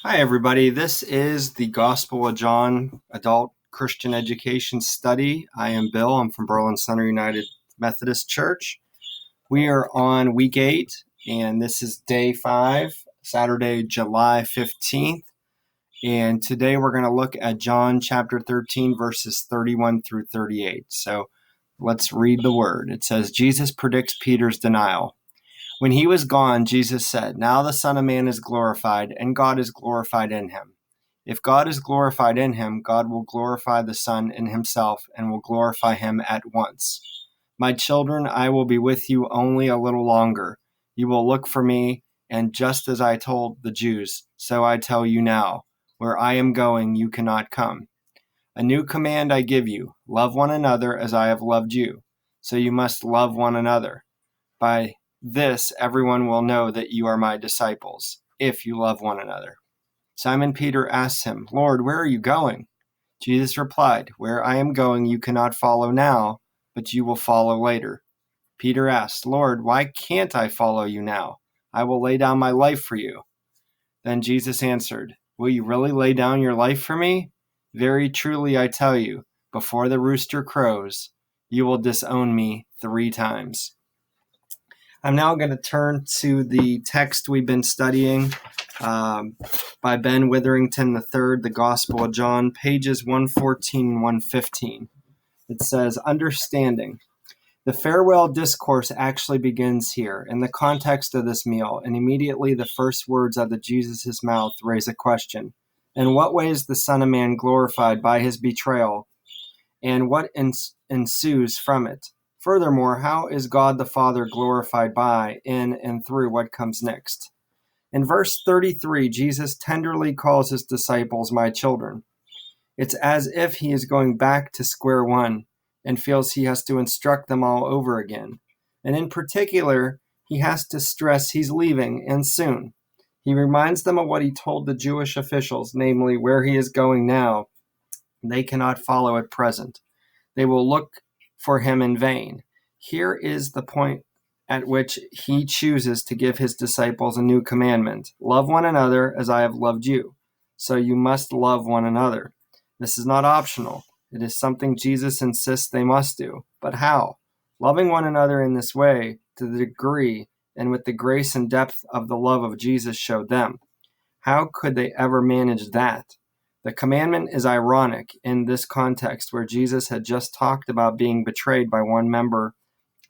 Hi, everybody. This is the Gospel of John Adult Christian Education Study. I am Bill. I'm from Berlin Center United Methodist Church. We are on week 8, and this is day 5, Saturday, July 15th. And today we're going to look at John chapter 13, verses 31 through 38. So let's read the word. It says, Jesus predicts Peter's denial. When he was gone, Jesus said, "Now the Son of Man is glorified, and God is glorified in him. If God is glorified in him, God will glorify the Son in himself and will glorify him at once. My children, I will be with you only a little longer. You will look for me, and just as I told the Jews, so I tell you now, where I am going, you cannot come. A new command I give you, love one another as I have loved you. So you must love one another. By this, everyone will know that you are my disciples, if you love one another." Simon Peter asked him, "Lord, where are you going?" Jesus replied, "Where I am going you cannot follow now, but you will follow later." Peter asked, "Lord, why can't I follow you now? I will lay down my life for you." Then Jesus answered, "Will you really lay down your life for me? Very truly I tell you, before the rooster crows, you will disown me 3 times. I'm now going to turn to the text we've been studying by Ben Witherington III, The Gospel of John, pages 114 and 115. It says, "Understanding. The farewell discourse actually begins here, in the context of this meal, and immediately the first words out of Jesus' mouth raise a question. In what way is the Son of Man glorified by his betrayal, and what ensues from it? Furthermore, how is God the Father glorified by, in, and through what comes next?" In verse 33, Jesus tenderly calls his disciples my children. It's as if he is going back to square one and feels he has to instruct them all over again. And in particular, he has to stress he's leaving, and soon. He reminds them of what he told the Jewish officials, namely, where he is going now, they cannot follow at present. They will look for him in vain. Here is the point at which he chooses to give his disciples a new commandment. Love one another as I have loved you. So you must love one another. This is not optional. It is something Jesus insists they must do. But how? Loving one another in this way, to the degree and with the grace and depth of the love of Jesus showed them. How could they ever manage that? The commandment is ironic in this context where Jesus had just talked about being betrayed by one member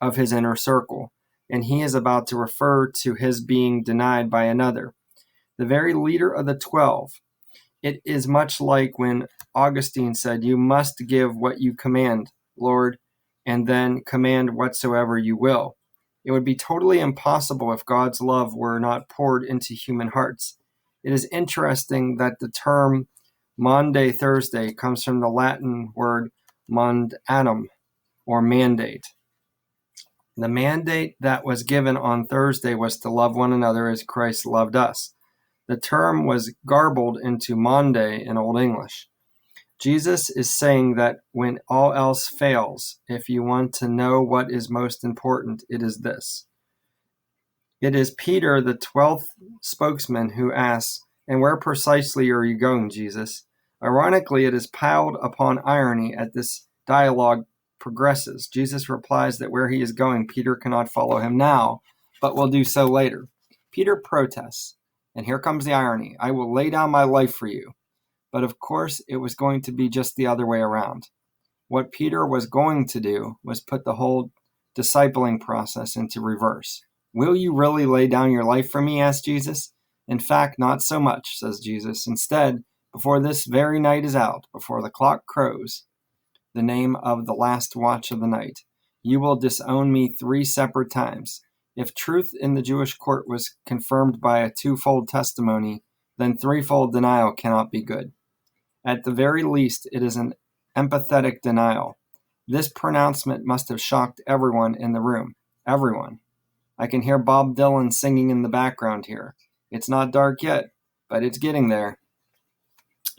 of his inner circle, and he is about to refer to his being denied by another, the very leader of the 12. It is much like when Augustine said, "You must give what you command, Lord, and then command whatsoever you will." It would be totally impossible if God's love were not poured into human hearts. It is interesting that the term Maundy Thursday comes from the Latin word mandatum, or mandate. The mandate that was given on Thursday was to love one another as Christ loved us. The term was garbled into Maundy in Old English. Jesus is saying that when all else fails, if you want to know what is most important, it is this. It is Peter, the 12th spokesman, who asks, "And where precisely are you going, Jesus?" Ironically, it is piled upon irony as this dialogue progresses. Jesus replies that where he is going, Peter cannot follow him now, but will do so later. Peter protests, and here comes the irony. "I will lay down my life for you." But of course, it was going to be just the other way around. What Peter was going to do was put the whole discipling process into reverse. "Will you really lay down your life for me?" asked Jesus. "In fact, not so much," says Jesus. "Instead, before this very night is out, before the clock crows, the name of the last watch of the night, you will disown me 3 separate times." If truth in the Jewish court was confirmed by a 2-fold testimony, then 3-fold denial cannot be good. At the very least, it is an empathetic denial. This pronouncement must have shocked everyone in the room. Everyone. I can hear Bob Dylan singing in the background here. It's not dark yet, but it's getting there.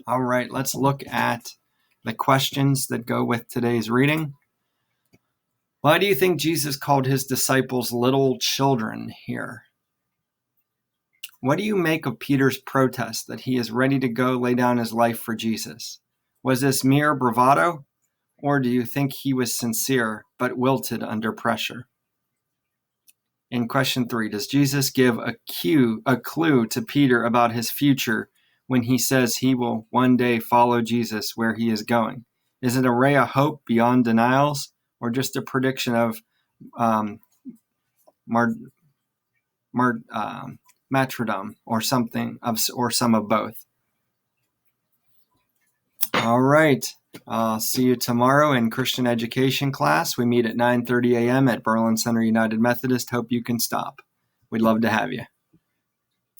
All right, let's look at the questions that go with today's reading. Why do you think Jesus called his disciples little children here? What do you make of Peter's protest that he is ready to go lay down his life for Jesus? Was this mere bravado, or do you think he was sincere but wilted under pressure? In question 3, does Jesus give a clue to Peter about his future when he says he will one day follow Jesus where he is going? Is it a ray of hope beyond denials, or just a prediction of martyrdom, or something or some of both? All right. I'll see you tomorrow in Christian education class. We meet at 9:30 a.m. at Berlin Center United Methodist. Hope you can stop. We'd love to have you.